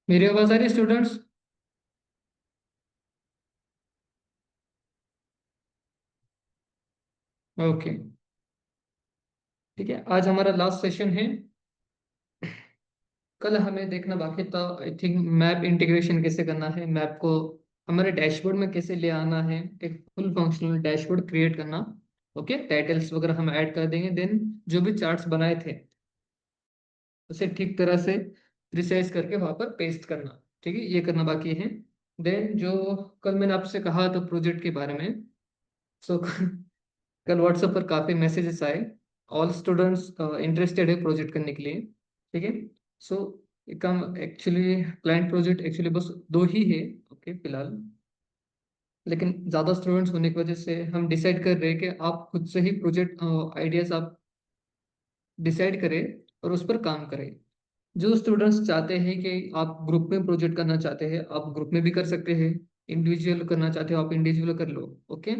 मेरी आवाज आ रही है स्टूडेंट्स? ओके। ठीक है, आज हमारा लास्ट सेशन है। कल हमें देखना बाकी था, आई थिंक, मैप इंटीग्रेशन कैसे करना है, मैप को हमारे डैशबोर्ड में कैसे ले आना है, एक फुल फंक्शनल डैशबोर्ड क्रिएट करना। ओके, टाइटल्स वगैरह हम ऐड कर देंगे, देन जो भी चार्ट्स बनाए थे उसे ठीक तरह से रिसाइज करके वहां पर पेस्ट करना। ठीक है, ये करना बाकी है। देन जो कल मैंने आपसे कहा था प्रोजेक्ट के बारे में, सो कल व्हाट्सएप पर काफ़ी मैसेजेस आए। ऑल स्टूडेंट्स इंटरेस्टेड है प्रोजेक्ट करने के लिए। ठीक है। सो काम एक्चुअली क्लाइंट प्रोजेक्ट एक्चुअली बस दो ही है। ओके, फिलहाल। लेकिन ज़्यादा स्टूडेंट्स होने की वजह से हम डिसाइड कर रहे हैं कि आप खुद से ही प्रोजेक्ट आइडियाज आप डिसाइड करें और उस पर काम करें। जो स्टूडेंट्स चाहते हैं कि आप ग्रुप में प्रोजेक्ट करना चाहते हैं, आप ग्रुप में भी कर सकते हैं। इंडिविजुअल करना चाहते हो, आप इंडिविजुअल कर लो। ओके।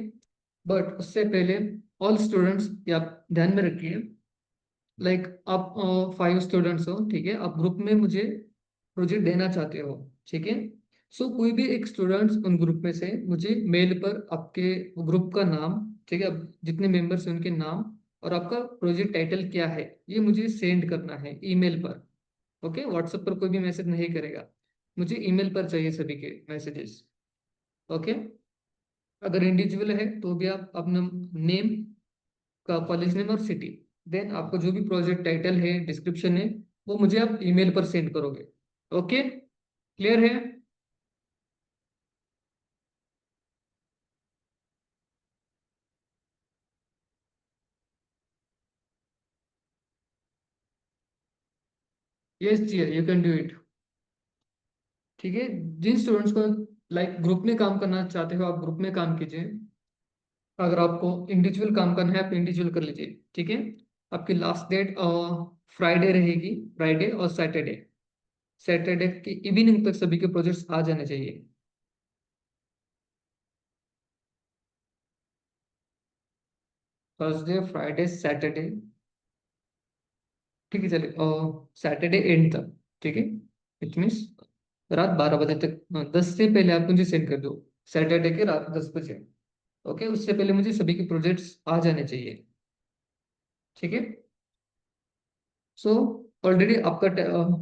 बट उससे पहले ऑल स्टूडेंट्स ये आप ध्यान में रखिए। लाइक आप 5 स्टूडेंट्स हो, ठीक है, आप ग्रुप में मुझे प्रोजेक्ट देना चाहते हो। ठीक है। सो कोई भी एक स्टूडेंट्स उन ग्रुप में से मुझे मेल पर आपके ग्रुप का नाम, ठीक है, अब जितने मेंबर्स हैं उनके नाम और आपका प्रोजेक्ट टाइटल क्या है, ये मुझे सेंड करना है ईमेल पर। ओके, व्हाट्सएप पर कोई भी मैसेज नहीं करेगा, मुझे ईमेल पर चाहिए सभी के मैसेजेस। ओके। अगर इंडिविजुअल है तो भी आप अपना नेम का, कॉलेज नेम और सिटी, देन आपको जो भी प्रोजेक्ट टाइटल है, डिस्क्रिप्शन है, वो मुझे आप ईमेल पर सेंड करोगे। ओके, क्लियर है? यस जी, यू कैन डू इट। ठीक है। जिन स्टूडेंट्स को लाइक ग्रुप में काम करना चाहते हो, आप ग्रुप में काम कीजिए। अगर आपको इंडिविजुअल काम करना है, आप इंडिविजुअल कर लीजिए। ठीक है। आपकी लास्ट डेट फ्राइडे रहेगी, फ्राइडे और सैटरडे। सैटरडे की इवनिंग तक सभी के प्रोजेक्ट्स आ जाने चाहिए। Thursday, Friday, Saturday. ठीक है, चलिए, सैटरडे एंड तक। ठीक है। इट मीन्स रात 12 बजे तक, 10 से पहले आप मुझे सेंड कर दो। सैटरडे के रात 10 बजे। ओके, उससे पहले मुझे सभी के प्रोजेक्ट्स आ जाने चाहिए। ठीक है। सो ऑलरेडी आपका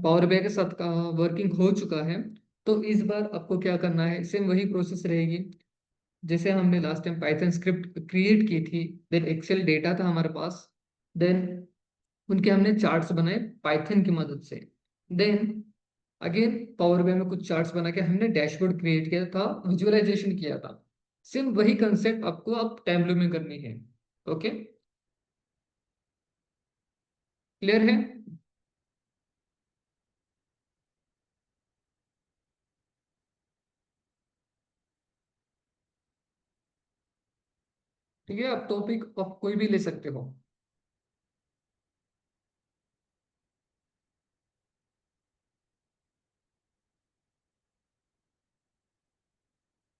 पावर BI के साथ वर्किंग हो चुका है। तो इस बार आपको क्या करना है, सेम वही प्रोसेस रहेगी जैसे हमने last time Python script create की थी। देन एक्सेल डेटा था हमारे पास। देन उनके हमने चार्ट्स बनाए पाइथन की मदद से। देन अगेन पावर BI में कुछ चार्ट्स बना के हमने डैशबोर्ड क्रिएट किया था, विजुअलाइजेशन किया था। सेम वही कंसेप्ट आपको अब टैबलो में करनी है। ओके, क्लियर है? ठीक है, आप टॉपिक आप कोई भी ले सकते हो।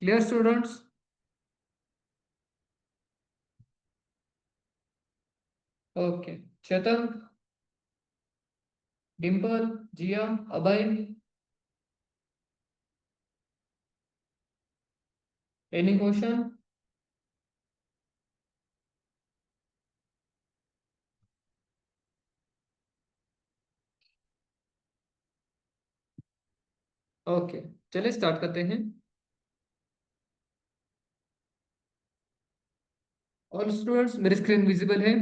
Clear students? ओके। चेतन, डिम्पल, जिया, अभय, एनी क्वेश्चन? ओके, चलिए स्टार्ट करते हैं। ऑल स्टूडेंट्स, मेरी स्क्रीन विजिबल है?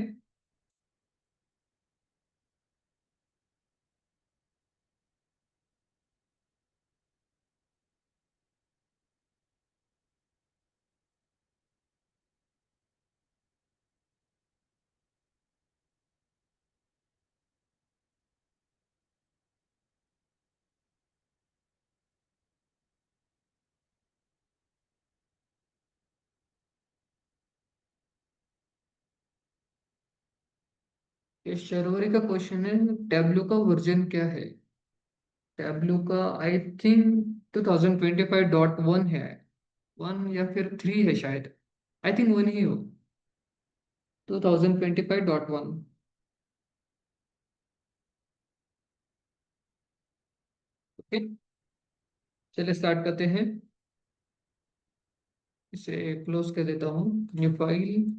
ये शर्वरी का क्वेश्चन है, टैब्लू का वर्जन क्या है? टैब्लू का आई थिंक 2025.1 है। 1 या फिर 3 है शायद। आई थिंक 1 ही हो। 2025.1। ओके। चलिए स्टार्ट करते हैं। इसे क्लोज कर देता हूँ, न्यू फाइल।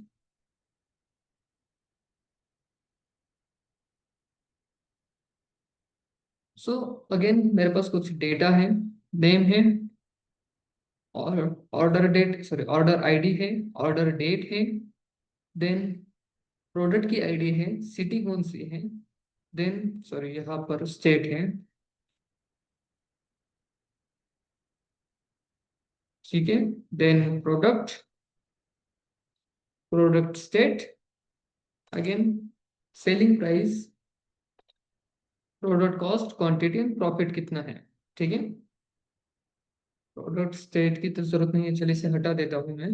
सो अगेन मेरे पास कुछ डेटा है, नेम है, और order date, sorry order ID है, ऑर्डर डेट है, देन प्रोडक्ट की आईडी है, सिटी कौन सी है, देन सॉरी यहाँ पर स्टेट है। ठीक है, then product, product state, again selling price, product cost, quantity and profit कितना है। ठीक है, प्रोडक्ट स्टेट की तो जरूरत नहीं है, चलिए इसे हटा देता हूँ मैं।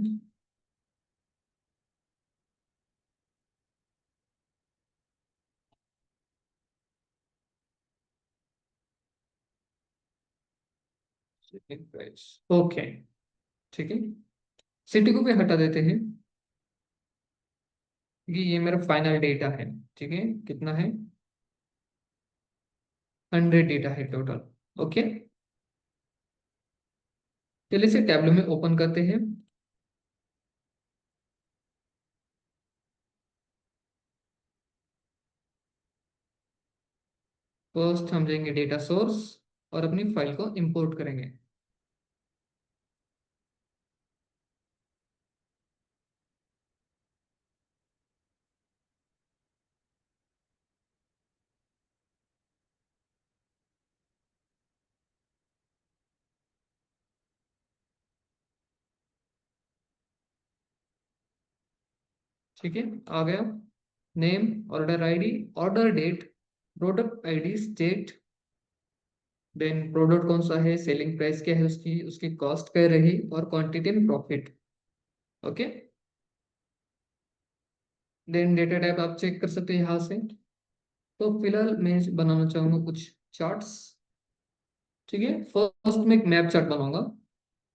Selling price, okay. ठीक है, सिटी को भी हटा देते हैं क्योंकि ये मेरा फाइनल डेटा है। ठीक है, कितना है, 100 डेटा है टोटल। ओके, चलिए इसे टैबलो में ओपन करते हैं। फर्स्ट हम जाएंगे डेटा सोर्स और अपनी फाइल को इंपोर्ट करेंगे। ठीक है, आ गया। Name, order ID, order date, product ID, state, then product कौन सा है, सेलिंग प्राइस क्या है उसकी, उसकी कॉस्ट क्या रही, और quantity and profit. Okay, then data type आप चेक कर सकते हैं यहाँ से। तो फिलहाल मैं बनाना चाहूंगा कुछ चार्ट्स। ठीक है, फर्स्ट में एक मैप चार्ट बनाऊंगा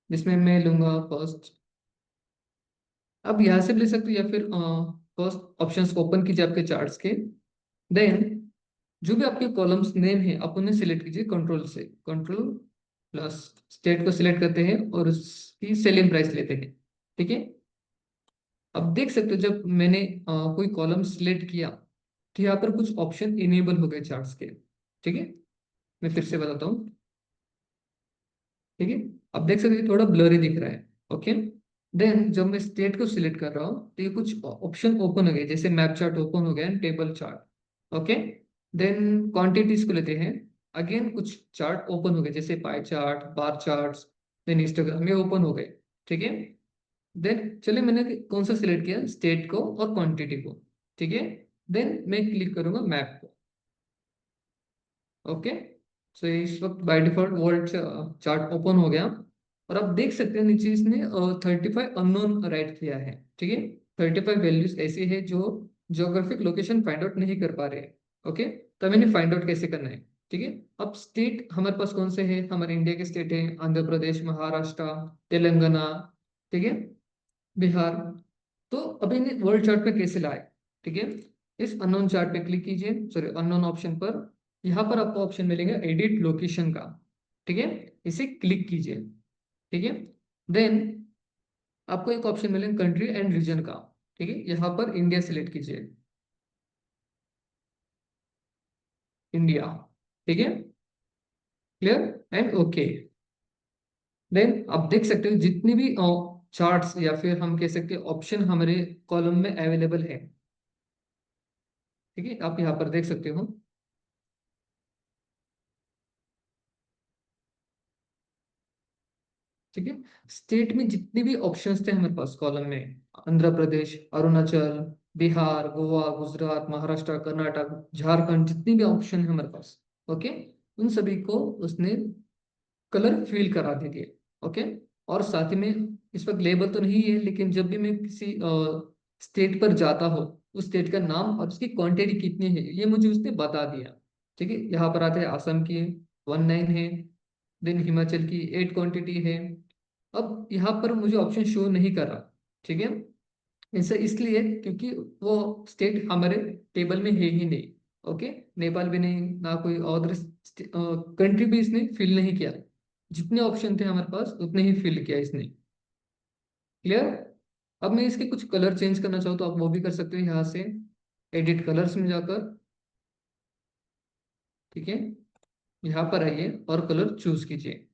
जिसमें मैं लूंगा फर्स्ट, अब यहाँ से भी ले सकते हो या फिर फर्स्ट ऑप्शंस ओपन कीजिए आपके चार्ट्स के। देन जो भी आपके कॉलम्स नेम है आप उन्हें सिलेक्ट कीजिए कंट्रोल से, कंट्रोल प्लस स्टेट को सिलेक्ट करते हैं और उसकी सेलिंग प्राइस लेते हैं। ठीक है, अब देख सकते हो जब मैंने कोई कॉलम सिलेक्ट किया तो यहाँ पर कुछ ऑप्शन इनेबल हो गए चार्ट्स के। ठीक है, मैं फिर से बताता हूँ। ठीक है, अब देख सकते हैं थोड़ा ब्लरी दिख रहा है। ओके, देन जब मैं स्टेट को सिलेक्ट कर रहा हूँ तो ये कुछ ऑप्शन ओपन हो गए, जैसे मैप चार्ट ओपन हो गया, table chart. Okay, then quantities को लेते हैं, अगेन कुछ चार्ट ओपन हो गए जैसे पाई चार्ट, बार चार्ट्स, देन हिस्टोग्राम में ओपन हो गए। ठीक है, देन चलिए मैंने कौन सा सिलेक्ट किया, स्टेट को और क्वांटिटी को। ठीक है, देन मैं क्लिक करूंगा मैप को। ओके, सो इस वक्त by default world chart open हो गया और आप देख सकते हैं नीचे इसने 35 अननोन राइट किया है। ठीक है, 35 वैल्यूज ऐसी है जो ज्योग्राफिक लोकेशन फाइंड आउट नहीं कर पा रहे हैं। ओके, तो हमें फाइंड आउट कैसे करना है। ठीक है, अब स्टेट हमारे पास कौन से हैं, हमारे इंडिया के स्टेट है आंध्र प्रदेश, महाराष्ट्र, तेलंगाना, ठीक है, बिहार। तो अभी इन्हें वर्ल्ड चार्ट पे कैसे लाए। ठीक है, इस अननोन चार्ट पे क्लिक कीजिए, सॉरी अननोन ऑप्शन पर। यहाँ पर आपको ऑप्शन मिलेगा एडिट लोकेशन का। ठीक है, इसे क्लिक कीजिए। ठीक है, देन आपको एक ऑप्शन मिलेगा कंट्री एंड रीजन का। ठीक है, यहाँ पर इंडिया सिलेक्ट कीजिए, इंडिया। ठीक है, क्लियर एंड ओके। देन आप देख सकते हो जितनी भी चार्ट्स या फिर हम कह सकते हैं ऑप्शन हमारे कॉलम में अवेलेबल है। ठीक है, आप यहाँ पर देख सकते हो। ठीक है, स्टेट में जितने भी ऑप्शंस थे हमारे पास कॉलम में, आंध्र प्रदेश, अरुणाचल, बिहार, गोवा, गुजरात, महाराष्ट्र, कर्नाटक, झारखंड, जितने भी ऑप्शन है हमारे पास, ओके, उन सभी को उसने कलर फिल करा दिए। ओके, और साथ ही में इस वक्त लेबल तो नहीं है, लेकिन जब भी मैं किसी स्टेट पर जाता हूँ उस स्टेट का नाम और उसकी क्वांटिटी कितनी है ये मुझे उसने बता दिया। ठीक है, यहाँ पर आते हैं आसाम की 19 है, देन हिमाचल की 8 क्वांटिटी है। अब यहाँ पर मुझे ऑप्शन शो नहीं कर रहा। ठीक है, ऐसा इसलिए क्योंकि वो स्टेट हमारे टेबल में है ही नहीं। ओके, नेपाल भी नहीं, ना कोई और कंट्री भी इसने फिल नहीं किया। जितने ऑप्शन थे हमारे पास उतने ही फिल किया इसने। क्लियर। अब मैं इसके कुछ कलर चेंज करना चाहूँ तो आप वो भी कर सकते हो यहाँ से, एडिट कलर्स में जाकर। ठीक है, यहाँ पर आइए और कलर चूज कीजिए।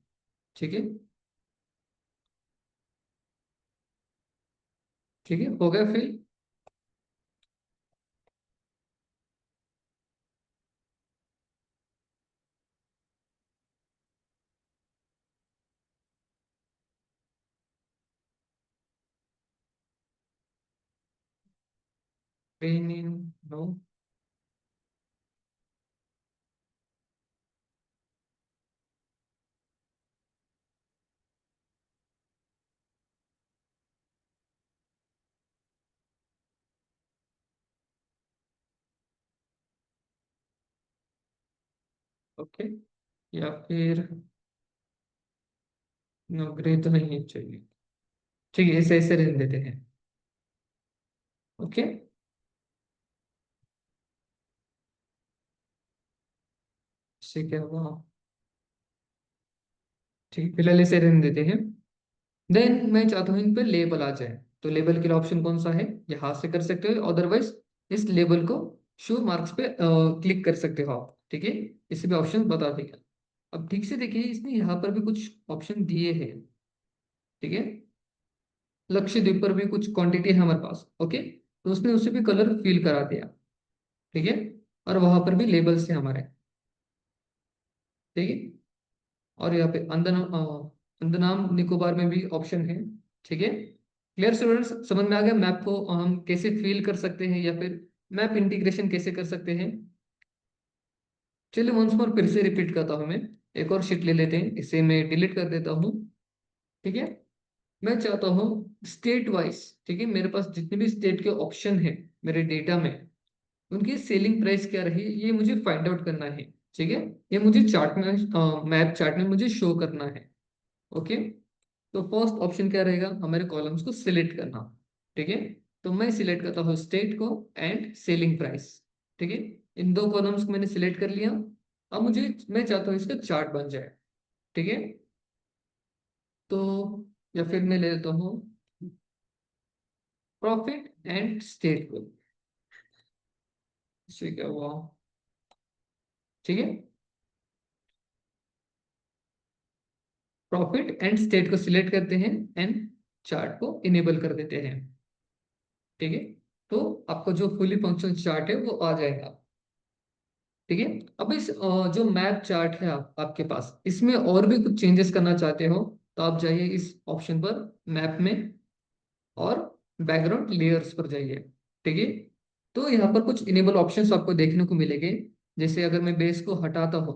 ठीक है, ठीक है, हो गया fill. Pen in, no. Okay, या फिर नो, ग्रे तो नहीं चाहिए। ठीक है, ऐसे ऐसे रहने देते हैं। ओके, इससे क्या हुआ? ठीक है, फिलहाल इसे रहने देते हैं। देन मैं चाहता हूँ इन पे लेबल आ जाए, तो लेबल के लिए ऑप्शन कौन सा है? ये हाथ से कर सकते हो, अदरवाइज इस लेबल को शो मार्क्स पे क्लिक कर सकते हो आप। ठीक है, इसे भी ऑप्शन बता देगा। अब ठीक से देखिए, इसने यहाँ पर भी कुछ ऑप्शन दिए हैं। ठीक है, लक्षद्वीप पर भी कुछ क्वांटिटी है हमारे पास। ओके, तो उसने उसे भी कलर फिल करा दिया। ठीक है, और वहां पर भी लेबल्स थे हमारे। ठीक है, और यहाँ पे अंदमान निकोबार में भी ऑप्शन है। ठीक है, क्लियर स्टूडेंट्स, समझ में आ गया मैप को हम कैसे फिल कर सकते हैं या फिर मैप इंटीग्रेशन कैसे कर सकते हैं? चलिए वंस मोर फिर से रिपीट करता हूँ मैं। एक और शीट ले लेते हैं, इसे मैं डिलीट कर देता हूँ। ठीक है, मैं चाहता हूँ स्टेट वाइज, ठीक है, मेरे पास जितने भी स्टेट के ऑप्शन है मेरे डेटा में, उनकी सेलिंग प्राइस क्या रही ये मुझे फाइंड आउट करना है। ठीक है, ये मुझे चार्ट में, मैप चार्ट में मुझे शो करना है। ओके, तो फर्स्ट ऑप्शन क्या रहेगा? हमारे कॉलम्स को सिलेक्ट करना। ठीक है, तो मैं सिलेक्ट करता हूँ स्टेट को एंड सेलिंग प्राइस। ठीक है, इन दो कॉलम्स को मैंने सिलेक्ट कर लिया। अब मुझे, मैं चाहता हूँ इसका चार्ट बन जाए। ठीक है, तो या फिर मैं ले लेता हूँ प्रॉफिट एंड स्टेट को। इससे क्या हुआ? ठीक है, प्रॉफिट एंड स्टेट को सिलेक्ट करते हैं एंड चार्ट को इनेबल कर देते हैं। ठीक है, तो आपको जो फुली फंक्शनल चार्ट है वो आ जाएगा। ठीक है, अब इस जो मैप चार्ट है आपके पास, इसमें और भी कुछ चेंजेस करना चाहते हो तो आप जाइए इस ऑप्शन पर, मैप में, और बैकग्राउंड लेयर्स पर जाइए। ठीक है, तो यहाँ पर कुछ इनेबल ऑप्शंस आपको देखने को मिलेंगे। जैसे अगर मैं बेस को हटाता हूँ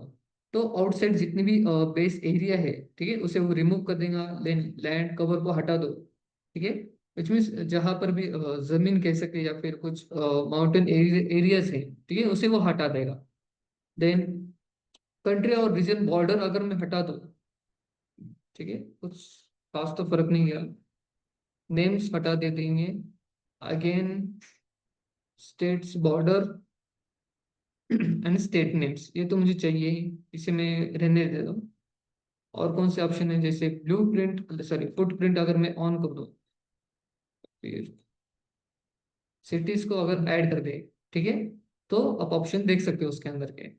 तो आउटसाइड जितनी भी बेस एरिया है, ठीक है, उसे वो रिमूव कर देगा। लैंड कवर को हटा दो। ठीक है, विच मीन्स जहां पर भी जमीन कह सकते हैं या फिर कुछ माउंटेन एरियाज है, ठीक है, उसे वो हटा देगा। देन कंट्री और रीजन बॉर्डर अगर मैं हटा दूं, ठीक है, कुछ खास तो फर्क नहीं है। नेम्स हटा दे देंगे। Again states border and state names, ये तो मुझे चाहिए ही, इसे मैं रहने देता हूँ। और कौन से ऑप्शन है? जैसे ब्लू प्रिंट, सॉरी फुटप्रिंट अगर मैं ऑन कर दूं, फिर सिटीज को अगर ऐड कर दे, ठीक है, तो आप ऑप्शन देख सकते हो उसके अंदर के।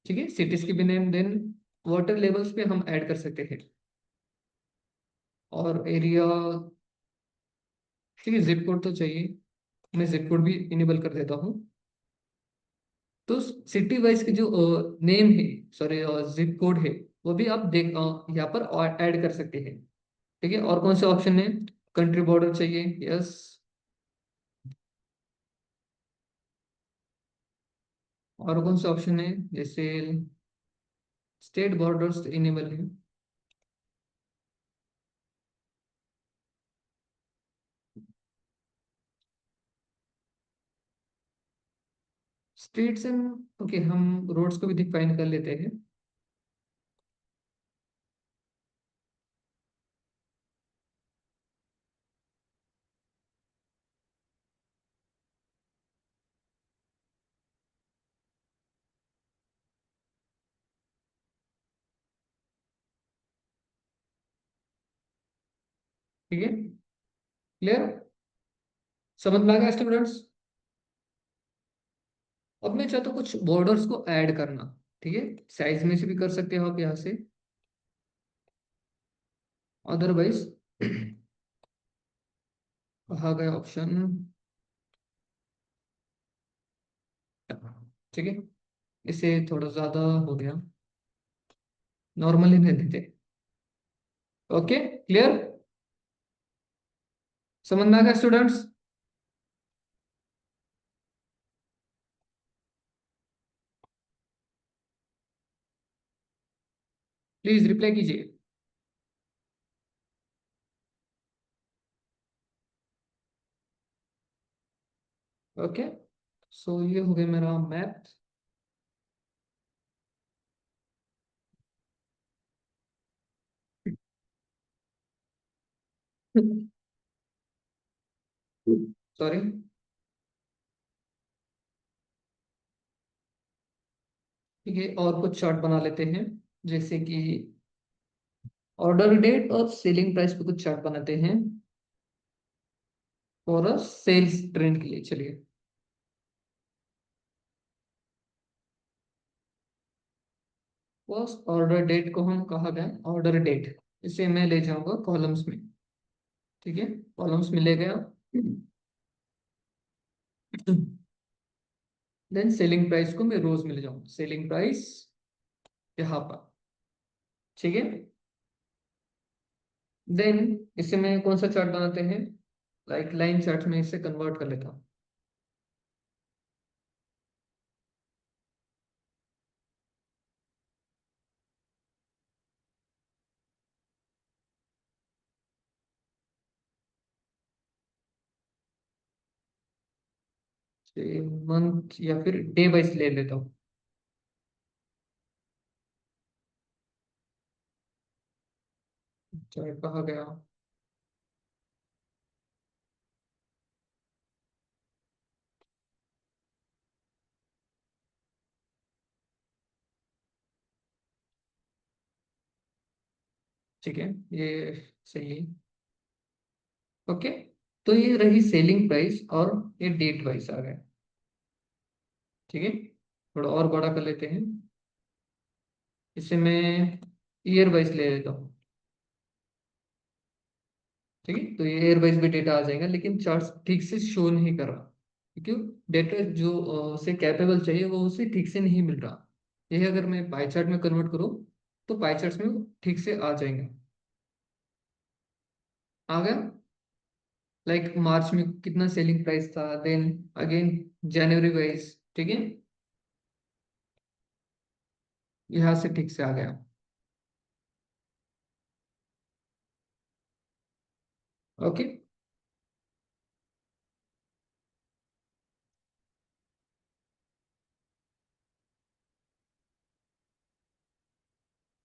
ठीक है, सिटीज की भी नेम, देन वाटर लेवल्स पे हम ऐड कर सकते हैं, और एरिया। ठीक है, जिप कोड तो चाहिए, मैं जिप कोड भी इनेबल कर देता हूँ। तो सिटी वाइज की जो नेम है, सॉरी जिप कोड है, वो भी आप देख यहाँ पर ऐड कर सकते हैं। ठीक है, और कौन से ऑप्शन है? कंट्री बॉर्डर चाहिए, यस। और कौन सा ऑप्शन है? जैसे स्टेट बॉर्डर्स इनेबल है। स्ट्रीट्स एंड ओके, हम रोड्स को भी डिफाइन कर लेते हैं। ठीक है, क्लियर, समझ में आ गया स्टूडेंट्स। अब मैं चाहता हूँ कुछ बॉर्डर्स को ऐड करना। ठीक है, साइज में से भी कर सकते हो आप यहाँ से, अदरवाइज कहा गया ऑप्शन। ठीक है, इसे थोड़ा ज्यादा हो गया, नॉर्मली नहीं देते। ओके, क्लियर, समझ में आ गया स्टूडेंट्स। प्लीज रिप्लाई कीजिए। ओके, सो ये हो गया मेरा मैथ। सॉरी। ठीक है, और कुछ चार्ट बना लेते हैं, जैसे कि ऑर्डर डेट और सेलिंग प्राइस पे कुछ चार्ट बनाते हैं और सेल्स ट्रेंड के लिए। चलिए, फर्स्ट ऑर्डर डेट को हम कहा गया ऑर्डर डेट, इसे मैं ले जाऊंगा कॉलम्स में। ठीक है, कॉलम्स में ले गया। देन सेलिंग प्राइस को मैं रोज में ले जाऊंगा, सेलिंग प्राइस यहाँ पर। ठीक है, देन इसे मैं कौन सा चार्ट बनाते हैं, लाइक लाइन चार्ट में इसे कन्वर्ट कर लेता हूँ। मंथ या फिर डे वाइज ले लेता हूँ। चार्ट कहा गया। ठीक है, ये सही है। ओके, तो ये रही सेलिंग प्राइस और ये डेट वाइज आ गया। ठीक है, थोड़ा और बड़ा कर लेते हैं, इसे मैं ईयर वाइज ले लेता हूँ। ठीक है, तो ये ईयर वाइज भी डेटा आ जाएगा, लेकिन चार्ट ठीक से शो नहीं कर रहा, क्योंकि डेटा जो उसे कैपेबल चाहिए वो उसे ठीक से नहीं मिल रहा। यही अगर मैं पाई चार्ट में कन्वर्ट करूँ तो पाई चार्ट में वो ठीक से आ जाएंगे। आ गया, लाइक मार्च में कितना सेलिंग प्राइस था, देन अगेन जनवरी वाइज। ठीक है, यहाँ से ठीक से आ गया। ओके,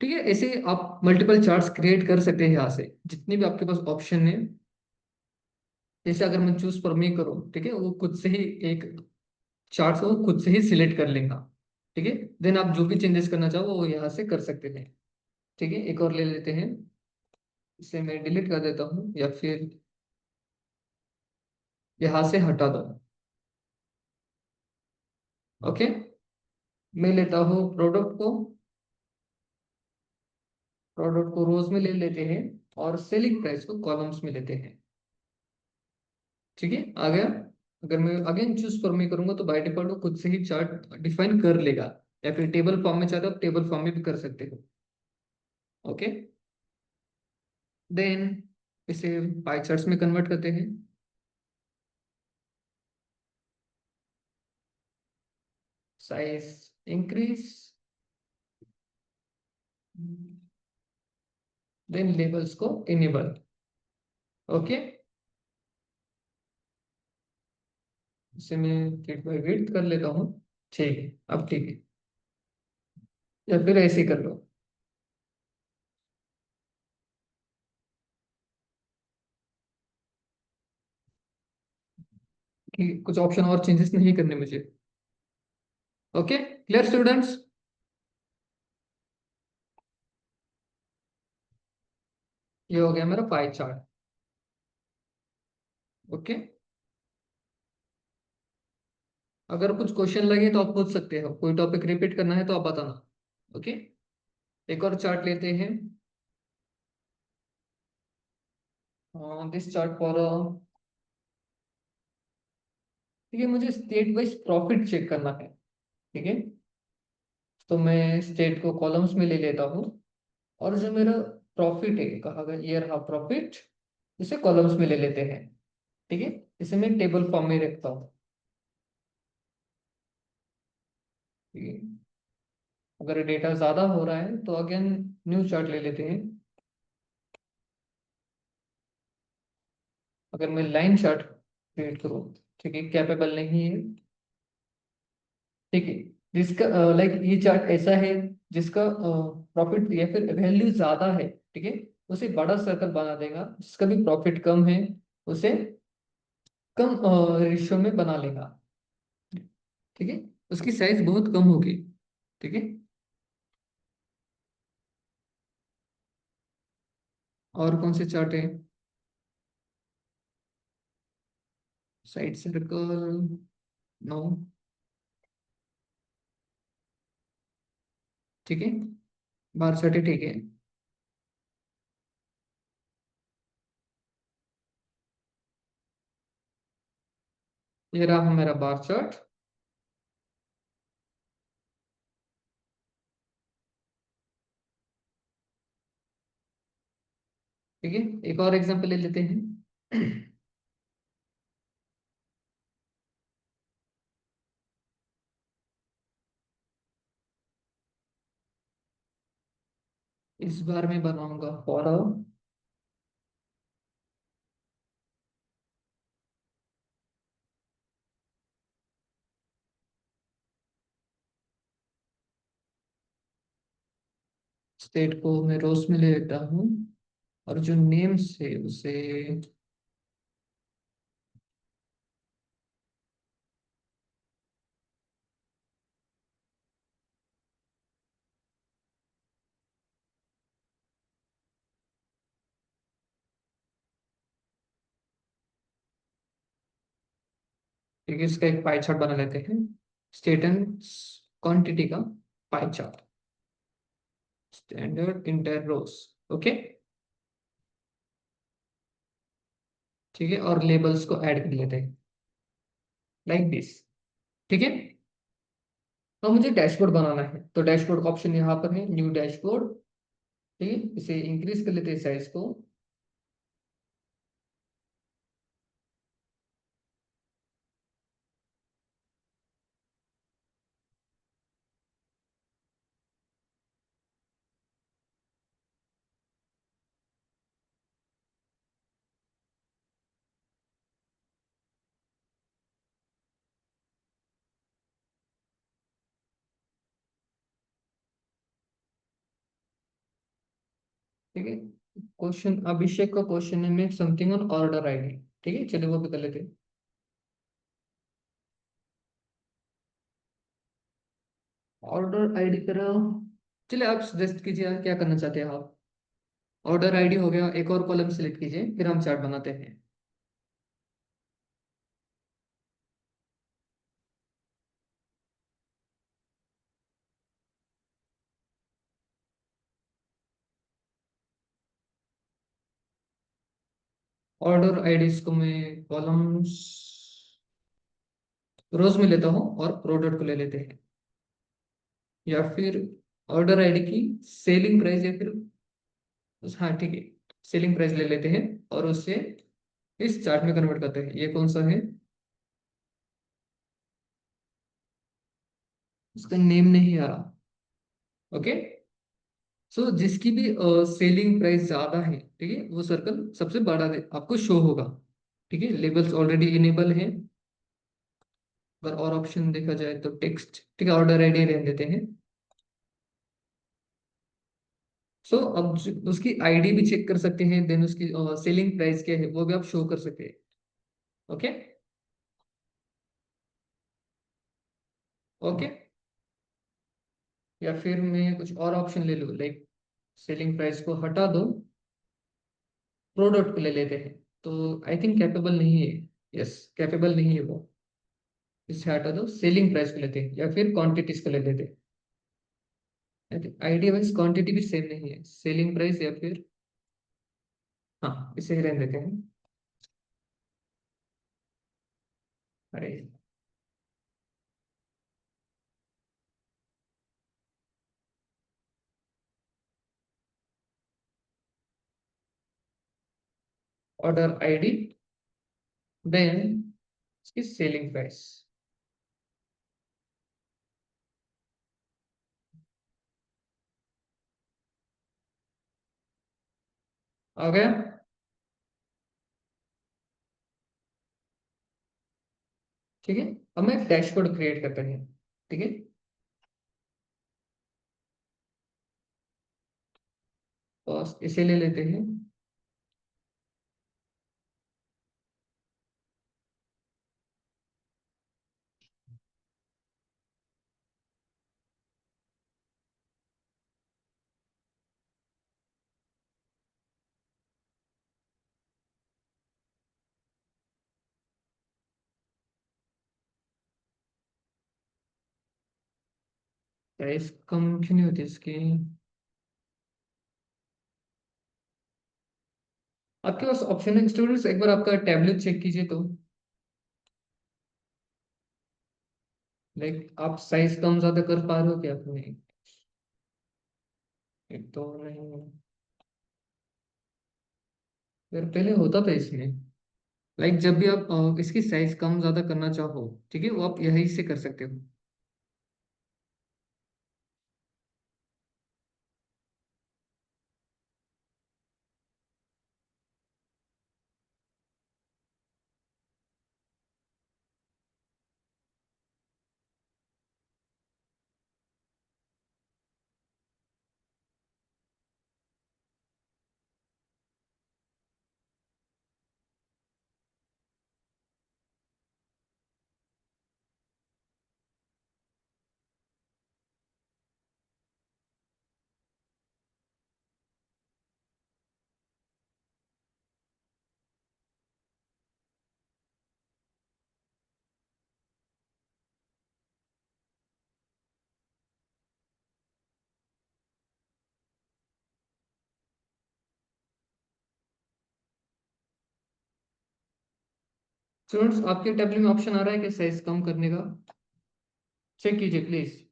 ठीक है, ऐसे आप मल्टीपल चार्ट्स क्रिएट कर सकते हैं यहाँ से, जितने भी आपके पास ऑप्शन है। जैसे अगर मैं चूज फॉर मी करूँ, ठीक है, वो खुद से ही एक चार्ट वो खुद से ही सिलेक्ट कर लेगा। ठीक है, देन आप जो भी चेंजेस करना चाहो वो यहाँ से कर सकते हैं। ठीक है, एक और ले लेते हैं, इसे मैं डिलीट कर देता हूँ या फिर यहाँ से हटा दो। ओके, मैं लेता हूँ प्रोडक्ट को रोज में ले लेते हैं और सेलिंग प्राइस को कॉलम्स में लेते हैं। ठीक है, आ गया। अगर मैं अगेन चूज फॉर मी करूंगा तो बाय डिफॉल्ट वो खुद से ही चार्ट डिफाइन कर लेगा, या फिर टेबल फॉर्म में चाहते हो टेबल फॉर्म में भी कर सकते हो। ओके, देन इसे पाई चार्ट्स में कन्वर्ट करते हैं। साइज इंक्रीज, देन लेबल्स को इनेबल। ओके, इसे मैं फिट बाय विड्थ कर लेता हूँ। ठीक है, अब ठीक है, या फिर ऐसे ही कर लो कि कुछ ऑप्शन और चेंजेस नहीं करने मुझे। Okay, clear students. ये हो गया मेरा पाई चार्ट। ओके, अगर कुछ क्वेश्चन लगे तो आप पूछ सकते हो, कोई टॉपिक रिपीट करना है तो आप बताना। ओके, एक और चार्ट लेते हैं। दिस चार्ट फॉर, ठीक है, मुझे स्टेट वाइज प्रॉफिट चेक करना है। ठीक है, तो मैं स्टेट को कॉलम्स में ले लेता हूँ, और जो मेरा प्रॉफिट है, कहा गया ईयर हाफ प्रॉफिट, इसे कॉलम्स में ले लेते हैं। ठीक है, इसे मैं टेबल फॉर्म में रखता हूँ। ठीक है, अगर डेटा ज्यादा हो रहा है तो अगेन न्यू चार्ट ले लेते हैं। अगर मैं लाइन चार्ट क्रिएट करूँ, ठीक है, कैपेबल नहीं है। ठीक है, जिसका लाइक ये चार्ट ऐसा है जिसका प्रॉफिट या फिर वैल्यू ज्यादा है, ठीक है, उसे बड़ा सर्कल बना देगा। जिसका भी प्रॉफिट कम है उसे कम रेशियो में बना लेगा। ठीक है, उसकी साइज बहुत कम होगी। ठीक है, और कौन से चार्ट है? Side circle, no. ठीक है, बार चार्ट है, ठीक है। ये रहा हमारा बार चार्ट। ठीक है, एक और एग्जांपल ले लेते हैं। इस बार मैं बनाऊंगा फॉर, स्टेट को मैं रोज में ले लेता हूँ, और जो नेम्स है उसे, ठीक है, इसका एक पाई चार्ट बना लेते हैं। स्टेट एंड क्वांटिटी का पाई चार्ट, स्टैंडर्ड इंटर रोज। ओके, ठीक है, और लेबल्स को ऐड कर लेते हैं लाइक दिस। ठीक है, तो मुझे डैशबोर्ड बनाना है, तो डैशबोर्ड का ऑप्शन यहाँ पर है, न्यू डैशबोर्ड। ठीक है, इसे इंक्रीज कर लेते हैं साइज को। ठीक है, क्वेश्चन अभिषेक का क्वेश्चन है, make something on order ID. ठीक है, चलिए वो भी कर लेते हैं। ऑर्डर आईडी करो, चलिए आप सजेस्ट कीजिए यार, क्या करना चाहते हैं आप? ऑर्डर आईडी हो गया, एक और कॉलम सिलेक्ट कीजिए, फिर हम चार्ट बनाते हैं। ऑर्डर आईडीज को मैं कॉलम्स रोज में लेता हूँ, और प्रोडक्ट को ले लेते हैं, या फिर ऑर्डर आईडी की सेलिंग प्राइस, या फिर हाँ ठीक है, सेलिंग प्राइस ले लेते हैं, और उससे इस चार्ट में कन्वर्ट करते हैं। ये कौन सा है? उसका नेम नहीं आ रहा। ओके, सो जिसकी भी सेलिंग प्राइस ज्यादा है, ठीक है, वो सर्कल सबसे बड़ा आपको शो होगा। ठीक है, लेबल्स ऑलरेडी इनेबल है। अगर और ऑप्शन देखा जाए तो टेक्स्ट, ठीक है, ऑर्डर आईडी रहने देते हैं। सो अब उसकी आईडी भी चेक कर सकते हैं, देन उसकी सेलिंग प्राइस क्या है वो भी आप शो कर सकते हैं। ओके, ओके, या फिर मैं कुछ और ऑप्शन ले लूँ, लाइक सेलिंग प्राइस को हटा दो, प्रोडक्ट को ले लेते हैं। तो आई थिंक कैपेबल नहीं है। यस, कैपेबल नहीं है वो। इससे हटा दो, सेलिंग प्राइस को लेते हैं या फिर क्वांटिटीज को ले लेते हैं। आइडिया वाइज क्वांटिटी भी सेम नहीं है, सेलिंग प्राइस या फिर, हाँ इसे ही रहने देते हैं। अरे, ऑर्डर आईडी, देन इसकी सेलिंग प्राइस। आ गया। ठीक है, अब मैं डैशबोर्ड क्रिएट करते हैं। ठीक है, तो इसे ले लेते हैं। प्राइस कम क्यों नहीं होती इसकी? आपके पास ऑप्शन है स्टूडेंट्स, एक बार आपका टैबलेट चेक कीजिए तो। लाइक आप साइज कम ज्यादा कर पा रहे हो क्या अपने? एक तो नहीं, यार पहले होता था इसमें। लाइक जब भी आप इसकी साइज कम ज्यादा करना चाहो, ठीक है, वो आप यही से कर सकते हो। स्टूडेंट्स, आपके टैबलेट में ऑप्शन आ रहा है कि साइज कम करने का? चेक कीजिए प्लीज।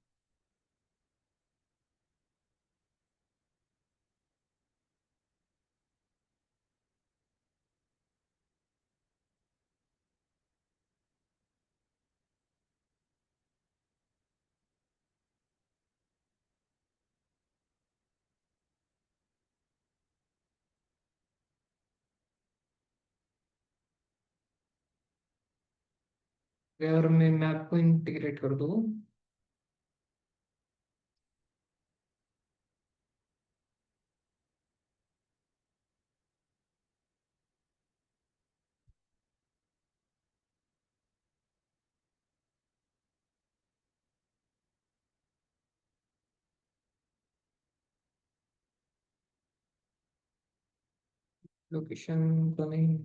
वेयर में मैप को इंटीग्रेट कर दो। लोकेशन तो नहीं।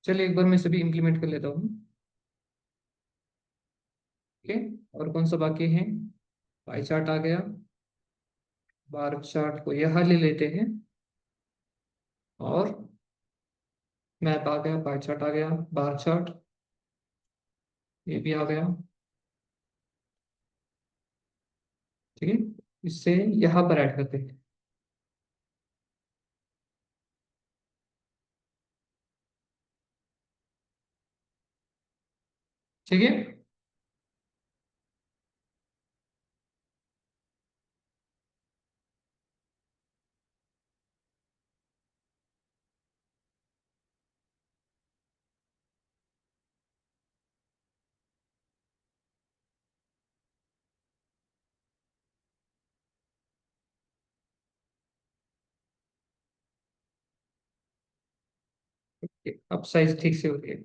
चलिए एक बार मैं सभी इंप्लीमेंट कर लेता हूँ। ठीक है, और कौन सा बाकी है? पाई चार्ट आ गया, बार चार्ट को यहाँ ले लेते हैं, और मैप आ गया, पाई चार्ट आ गया, बार चार्ट ये भी आ गया। ठीक है, इससे यहाँ पर ऐड करते हैं। ठीक है, अब साइज ठीक से हो गया।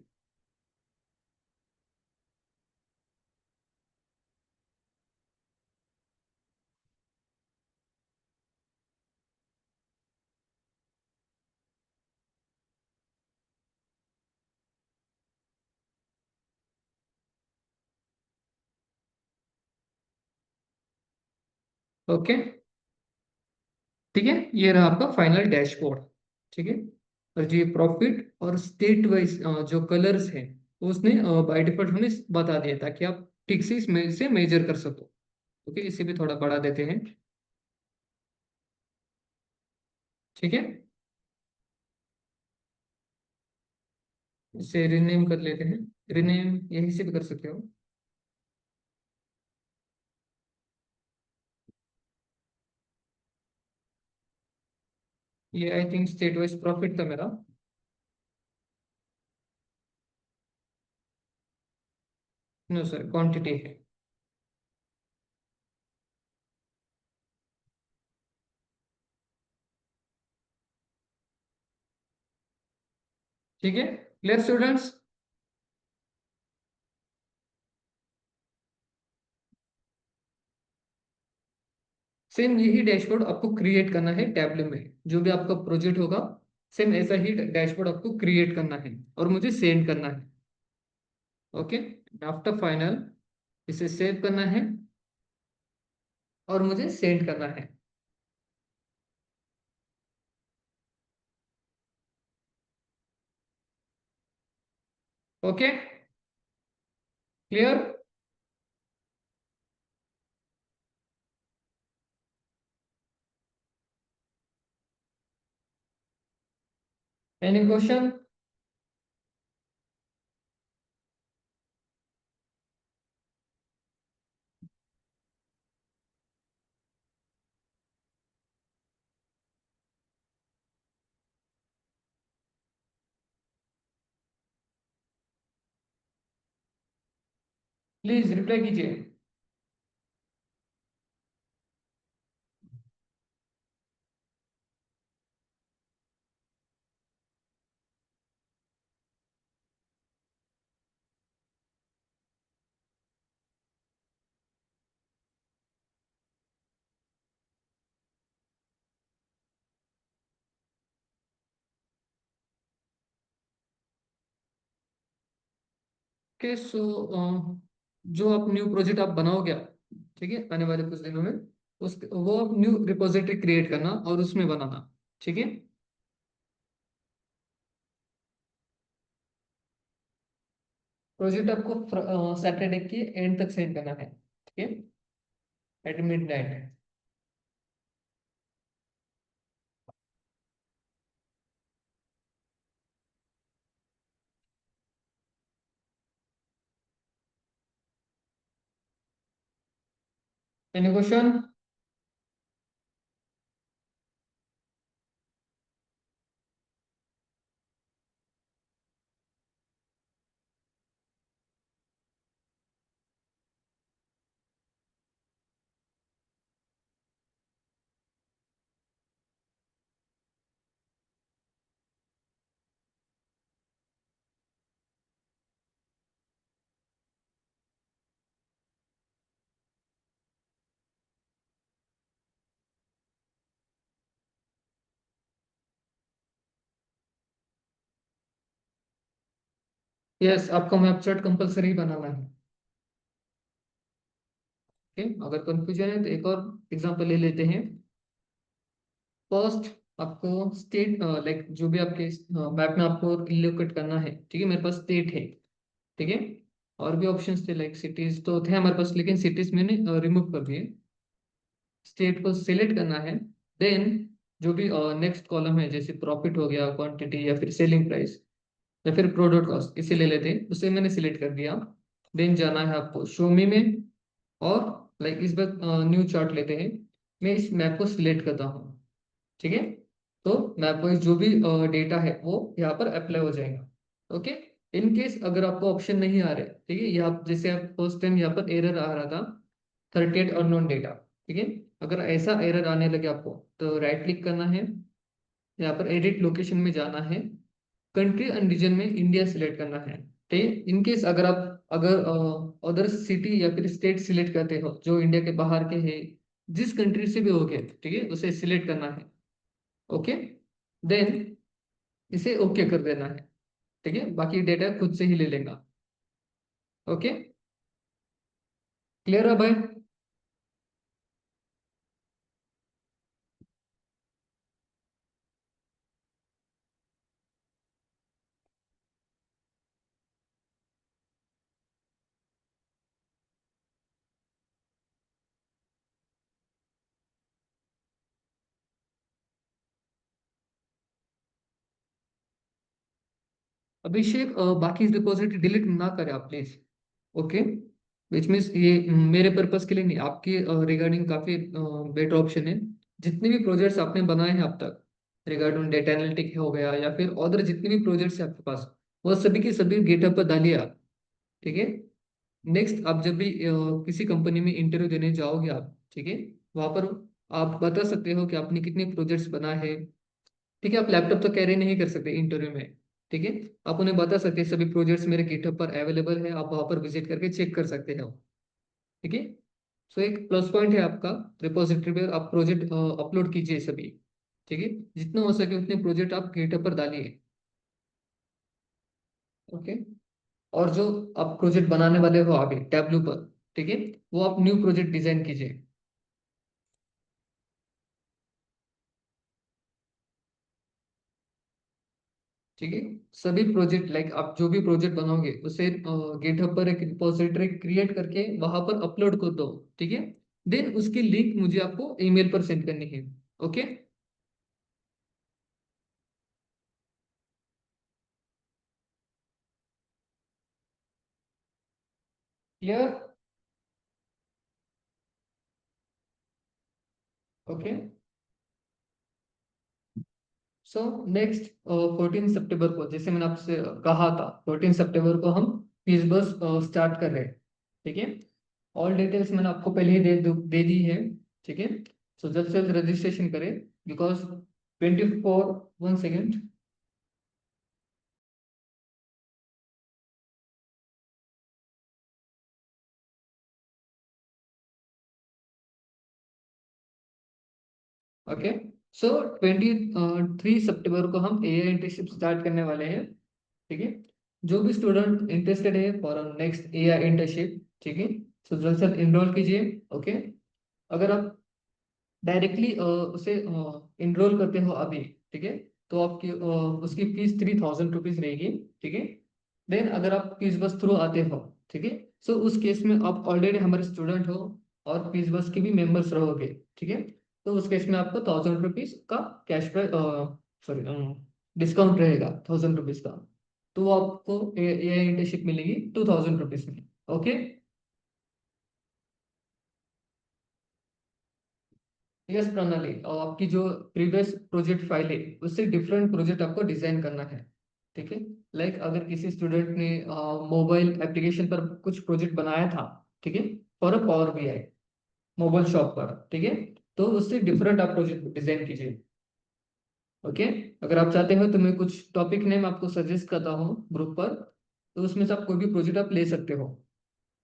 ओके, ठीक है, ये रहा आपका फाइनल डैशबोर्ड। ठीक है, और ये प्रॉफिट और स्टेट वाइज जो कलर्स हैं वो उसने बाय डिफॉल्ट हमें बता दिया ताकि आप ठीक से इसमें से मेजर कर सको। ओके, इसे भी थोड़ा बढ़ा देते हैं। ठीक है, इसे रीनेम कर लेते हैं। रीनेम यहीं से भी कर सकते हो। ये I think state wise profit था मेरा। नो सर, क्वांटिटी है। ठीक है, क्लियर स्टूडेंट्स। सेम यही डैशबोर्ड आपको क्रिएट करना है टैबले में, जो भी आपका प्रोजेक्ट होगा सेम ऐसा ही डैशबोर्ड आपको क्रिएट करना है और मुझे सेंड करना है। ओके, आफ्टर फाइनल इसे सेव करना है और मुझे सेंड करना है। Okay, clear. Any question? Please reply कीजिए। ओके, सो जो आप न्यू प्रोजेक्ट आप बनाओगे, ठीक है, आने वाले कुछ दिनों में उस वो आप न्यू रिपोजिटरी क्रिएट करना और उसमें बनाना। ठीक है, प्रोजेक्ट आपको सैटरडे के एंड तक सेंड करना है। ठीक है, at midnight. Any question? Yes, आपको मैप चार्ट कंपलसरी बनाना है। ओके, अगर कंफ्यूजन है तो एक और एग्जांपल ले लेते हैं। फर्स्ट, आपको स्टेट लाइक जो भी आपके मैप में आपको रिलोकेट करना है। ठीक है, मेरे पास स्टेट है। ठीक है, और भी ऑप्शंस थे लाइक सिटीज तो थे हमारे पास, लेकिन सिटीज मैंने रिमूव कर दिए। स्टेट को सिलेक्ट करना है। देन जो भी नेक्स्ट कॉलम है, जैसे प्रॉफिट हो गया, क्वांटिटी या फिर सेलिंग प्राइस या फिर प्रोडक्ट कॉस्ट, इसे ले लेते हैं, उसे मैंने सिलेक्ट कर दिया। देन जाना है आपको शो मी में, और लाइक इस बार न्यू चार्ट लेते हैं। मैं इस मैप को सिलेक्ट करता हूँ। ठीक है, तो मैप वाइज जो भी डेटा है वो यहाँ पर अप्लाई हो जाएगा। ओके, इन केस अगर आपको ऑप्शन नहीं आ रहे, ठीक है, यहाँ जैसे आप फर्स्ट टाइम यहाँ पर एरर आ रहा था 38 अननोन डेटा। ठीक है, अगर ऐसा एरर आने लगे आपको तो राइट क्लिक करना है, यहाँ पर एडिट लोकेशन में जाना है, कंट्री एंड रीजन में इंडिया सिलेक्ट करना है। ठीक है, इनकेस अगर आप अगर अदर सिटी या फिर स्टेट सिलेक्ट करते हो जो इंडिया के बाहर के हैं, जिस कंट्री से भी हो गए, ठीक है, उसे सिलेक्ट करना है। ओके, देन इसे ओके कर देना है। ठीक है, बाकी डेटा खुद से ही ले लेगा। ओके, क्लियर है भाई? अभिषेक, बाकी रिपोजिटरी डिलीट ना करें आप प्लीज। ओके, विच मीन्स ये मेरे पर्पस के लिए नहीं, आपके रिगार्डिंग काफी बेटर ऑप्शन है। जितने भी प्रोजेक्ट्स आपने बनाए हैं अब तक, रिगार्डिंग डेटा एनालिटिक हो गया या फिर अदर जितने भी प्रोजेक्ट्स हैं आपके पास, वो सभी के सभी गेटअप पर डालिए आप। ठीक है, नेक्स्ट आप जब भी किसी कंपनी में इंटरव्यू देने जाओगे आप, ठीक है, वहां पर आप बता सकते हो कि आपने कितने प्रोजेक्ट्स बनाए हैं। ठीक है, आप लैपटॉप तो कैरी नहीं कर सकते इंटरव्यू में। ठीक है, आप उन्हें बता सकते हैं सभी प्रोजेक्ट्स मेरे गिटहब पर अवेलेबल है, आप वहां पर विजिट करके चेक कर सकते हो। ठीक है, सो एक प्लस पॉइंट है आपका, रिपोजिटरी पे आप प्रोजेक्ट अपलोड कीजिए सभी। ठीक है, जितना हो सके उतने प्रोजेक्ट आप गिटहब पर डालिए। ओके, और जो आप प्रोजेक्ट बनाने वाले हो अभी टैबलू पर, ठीक है, वो आप न्यू प्रोजेक्ट डिजाइन कीजिए। ठीक है, सभी प्रोजेक्ट लाइक आप जो भी प्रोजेक्ट बनाओगे उसे गिटहब पर एक रिपोजिटरी क्रिएट करके वहां पर अपलोड कर दो। ठीक है, देन उसकी लिंक मुझे आपको ईमेल पर सेंड करनी है। Okay, clear? Okay, so next 14 सितंबर को, जैसे मैंने आपसे कहा था, 14 सितंबर को हम फीस बस स्टार्ट कर रहे हैं। ठीक है, ऑल डिटेल्स मैंने आपको पहले ही दे दी है। ठीक है, सो जल्द से जल्द रजिस्ट्रेशन करें, बिकॉज 24, 1 सेकेंड। ओके, सो 23 सितंबर को हम एआई इंटर्नशिप स्टार्ट करने वाले हैं। ठीक है, जो भी स्टूडेंट इंटरेस्टेड है फॉर नेक्स्ट एआई इंटर्नशिप, ठीक है, सो जल्द से जल्द इनरोल कीजिए। ओके, अगर आप डायरेक्टली उसे इनरोल करते हो अभी, ठीक है, तो आपकी उसकी फीस 3000 रुपीज रहेगी। ठीक है, देन अगर आप फीस बस थ्रू आते हो, ठीक है, सो उस केस में आप ऑलरेडी हमारे स्टूडेंट हो और फीस बस के भी मेंबर्स रहोगे। ठीक है, तो उस केस में आपको 1000 रुपीज का कैश प्राइस, सॉरी, डिस्काउंट रहेगा 1000 रुपीज का। तो वो आपको ये इंटर्नशिप मिलेगी 2000 रुपीज में। ओके, यस प्रणाली, और आपकी जो प्रीवियस प्रोजेक्ट फाइल है उससे डिफरेंट प्रोजेक्ट आपको डिजाइन करना है। ठीक है, लाइक अगर किसी स्टूडेंट ने मोबाइल एप्लीकेशन पर कुछ प्रोजेक्ट बनाया था, ठीक है, for a power BI mobile shop पर, ठीक है, तो उससे डिफरेंट आप प्रोजेक्ट डिजाइन कीजिए। ओके, अगर आप चाहते हो तो मैं कुछ टॉपिक नेम आपको सजेस्ट करता हूँ ग्रुप पर, तो उसमें से आप कोई भी प्रोजेक्ट आप ले सकते हो।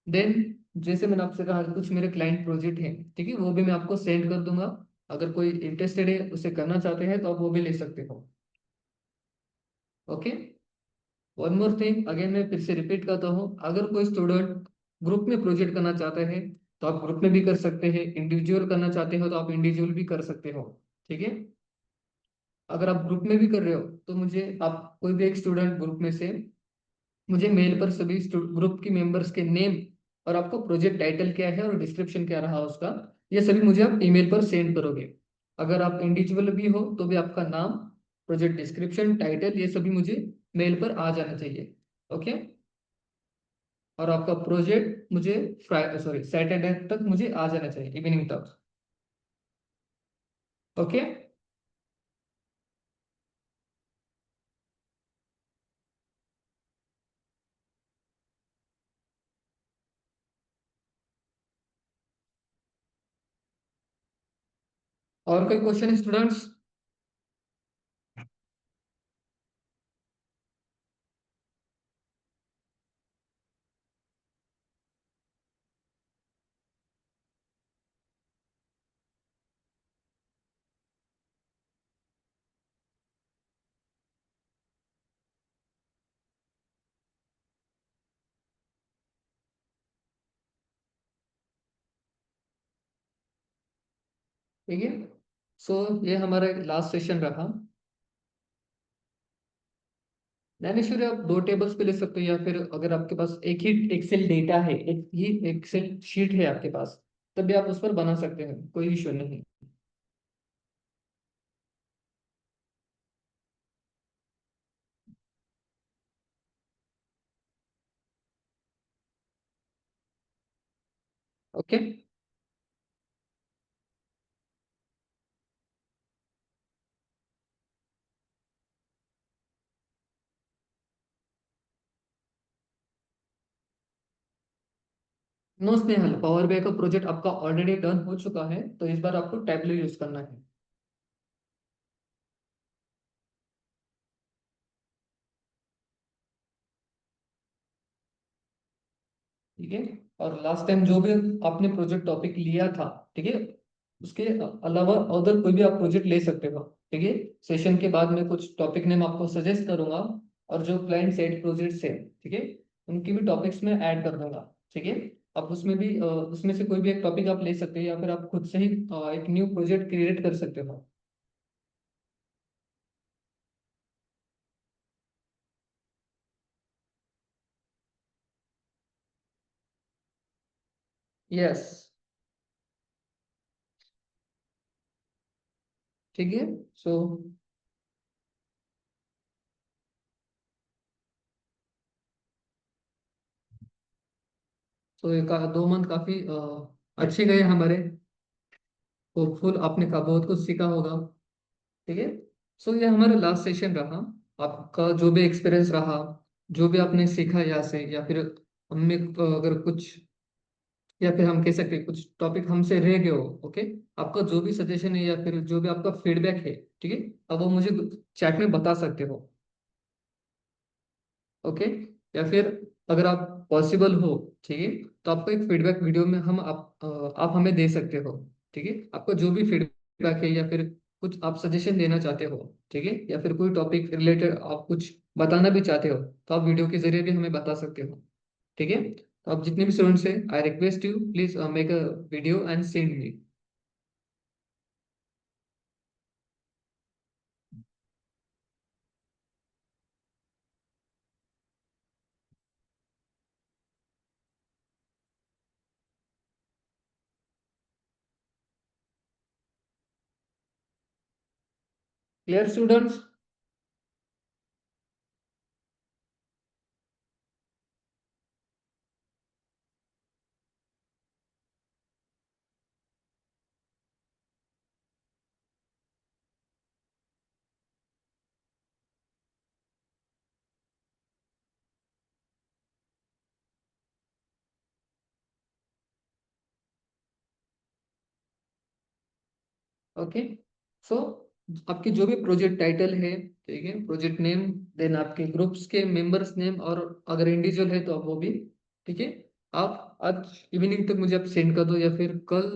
देन जैसे मैंने आपसे कहा, कुछ मेरे क्लाइंट प्रोजेक्ट हैं, ठीक है, वो भी मैं आपको सेंड कर दूंगा। अगर कोई इंटरेस्टेड है उसे करना चाहते हैं तो आप वो भी ले सकते हो। Okay, one more thing again मैं फिर से रिपीट करता हूँ, अगर कोई स्टूडेंट ग्रुप में प्रोजेक्ट करना चाहते हैं तो आप ग्रुप में भी कर सकते हैं, इंडिविजुअल करना चाहते हो तो आप इंडिविजुअल भी कर सकते हो। ठीक है, अगर आप ग्रुप में भी कर रहे हो तो मुझे, आप कोई भी एक स्टूडेंट ग्रुप में से मुझे मेल पर सभी ग्रुप की मेंबर्स के नेम और आपको प्रोजेक्ट टाइटल क्या है और डिस्क्रिप्शन क्या रहा उसका, ये सभी मुझे आप ईमेल पर सेंड करोगे। अगर आप इंडिविजुअल भी हो तो भी आपका नाम, प्रोजेक्ट डिस्क्रिप्शन, टाइटल, ये सभी मुझे मेल पर आ जाना चाहिए। ओके, और आपका प्रोजेक्ट मुझे फ्राइडे, सॉरी, सैटरडे तक मुझे आ जाना चाहिए, इवनिंग तक। ओके, और कोई क्वेश्चन स्टूडेंट्स? ठीक है। सो ये हमारा लास्ट सेशन रहा। ज्ञानेश्वरी, आप दो टेबल्स पे ले सकते हो, या फिर अगर आपके पास एक ही एक्सेल डेटा है, एक ही एक्सेल शीट है आपके पास, तब भी आप उस पर बना सकते हैं, कोई इश्यू नहीं। Okay. No Snehal, power BI का प्रोजेक्ट आपका ऑलरेडी डन हो चुका है, तो इस बार आपको टैबलो यूज करना है। ठीक है। और लास्ट टाइम जो भी आपने प्रोजेक्ट टॉपिक लिया था, ठीक है, उसके अलावा अदर कोई भी आप प्रोजेक्ट ले सकते हो। ठीक है। सेशन के बाद मैं कुछ टॉपिक नेम आपको सजेस्ट करूंगा, और जो क्लाइंट साइड प्रोजेक्ट्स है, ठीक है, उनकी भी टॉपिक्स में ऐड कर दूंगा। ठीक है। आप उसमें भी उसमें से कोई भी एक टॉपिक आप ले सकते हो, या फिर आप खुद से ही एक न्यू प्रोजेक्ट क्रिएट कर सकते हो। यस। ठीक है। सो एक 2 मंथ काफी अच्छे गए हमारे। होपफुल आपने का बहुत कुछ सीखा होगा। ठीक है। सो ये हमारा लास्ट सेशन रहा। आपका जो भी एक्सपीरियंस रहा, जो भी आपने सीखा यहाँ से, या फिर हमें अगर कुछ, या फिर हम कह सकते हैं कुछ टॉपिक हमसे रह गए हो, ओके, आपका जो भी सजेशन है या फिर जो भी आपका फीडबैक है, ठीक है, अब वो मुझे चैट में बता सकते हो। ओके। या फिर अगर आप पॉसिबल हो, ठीक है, तो आपको एक फीडबैक वीडियो में आप हमें दे सकते हो। ठीक है। आपको जो भी फीडबैक है, या फिर कुछ आप सजेशन देना चाहते हो, ठीक है, या फिर कोई टॉपिक रिलेटेड आप कुछ बताना भी चाहते हो, तो आप वीडियो के जरिए भी हमें बता सकते हो। ठीक है। तो आप जितने भी स्टूडेंट्स हैं, I request you please make a video and send me. Clear students? Okay. सो आपके जो भी प्रोजेक्ट टाइटल है, ठीक है, प्रोजेक्ट नेम, देन आपके ग्रुप्स के मेंबर्स नेम, और अगर इंडिविजुअल है तो आप वो भी, ठीक है, आप आज इवनिंग तक मुझे आप सेंड कर दो, या फिर कल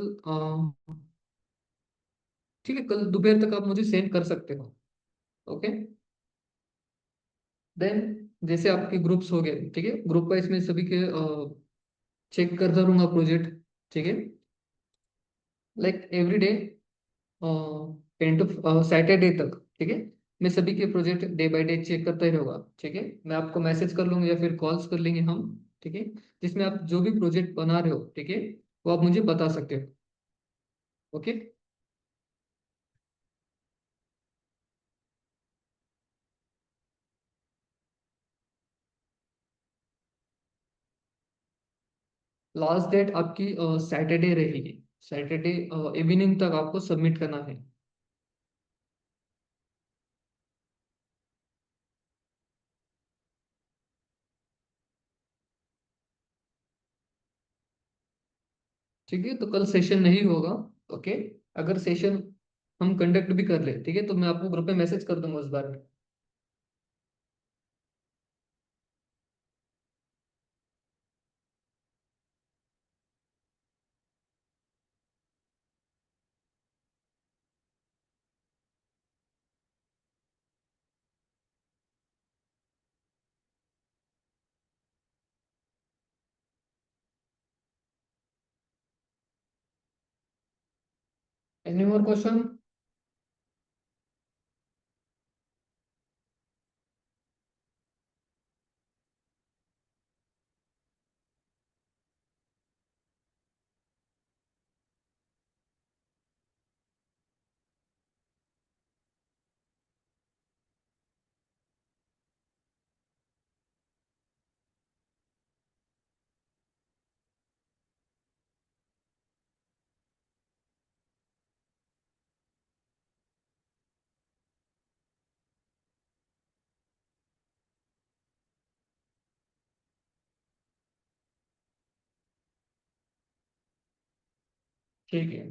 ठीक है, कल दोपहर तक आप मुझे सेंड कर सकते हो। ओके। देन जैसे आपके ग्रुप्स हो गए, ठीक है, ग्रुप वाइज में सभी के चेक करता रहूंगा प्रोजेक्ट। ठीक है। Like every day, ten to Saturday तक, ठीक है, मैं सभी के project day by day check करता ही रहूंगा। ठीक है। मैं आपको मैसेज कर लूंगा, या फिर कॉल्स कर लेंगे हम। ठीक है। जिसमें आप जो भी प्रोजेक्ट बना रहे हो, ठीक है, वो आप मुझे बता सकते हो। ओके। लास्ट डेट आपकी सैटरडे रहेगी। सैटरडे इवनिंग तक आपको सबमिट करना है। ठीक है। तो कल सेशन नहीं होगा। ओके। अगर सेशन हम कंडक्ट भी कर ले, ठीक है, तो मैं आपको ग्रुप में मैसेज कर दूंगा उस बारे में। Any more question? ठीक है।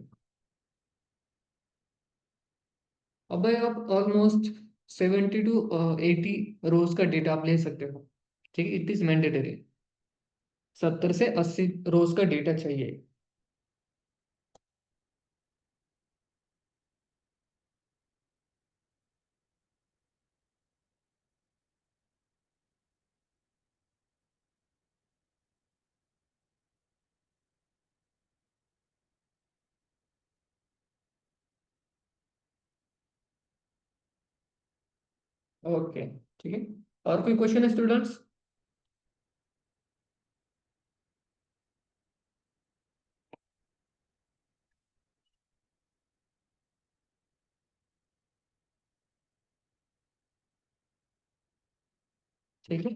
अब भाई आप ऑलमोस्ट 70 to 80 रोज का डेटा आप ले सकते हो। ठीक है, इट इज मैंडेटरी। 70 से 80 रोज का डेटा चाहिए। ओके, ठीक है। और कोई क्वेश्चन है स्टूडेंट्स? ठीक है।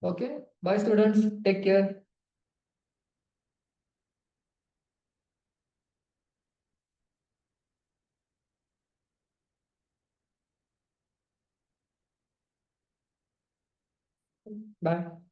Okay, bye students, take care. Bye.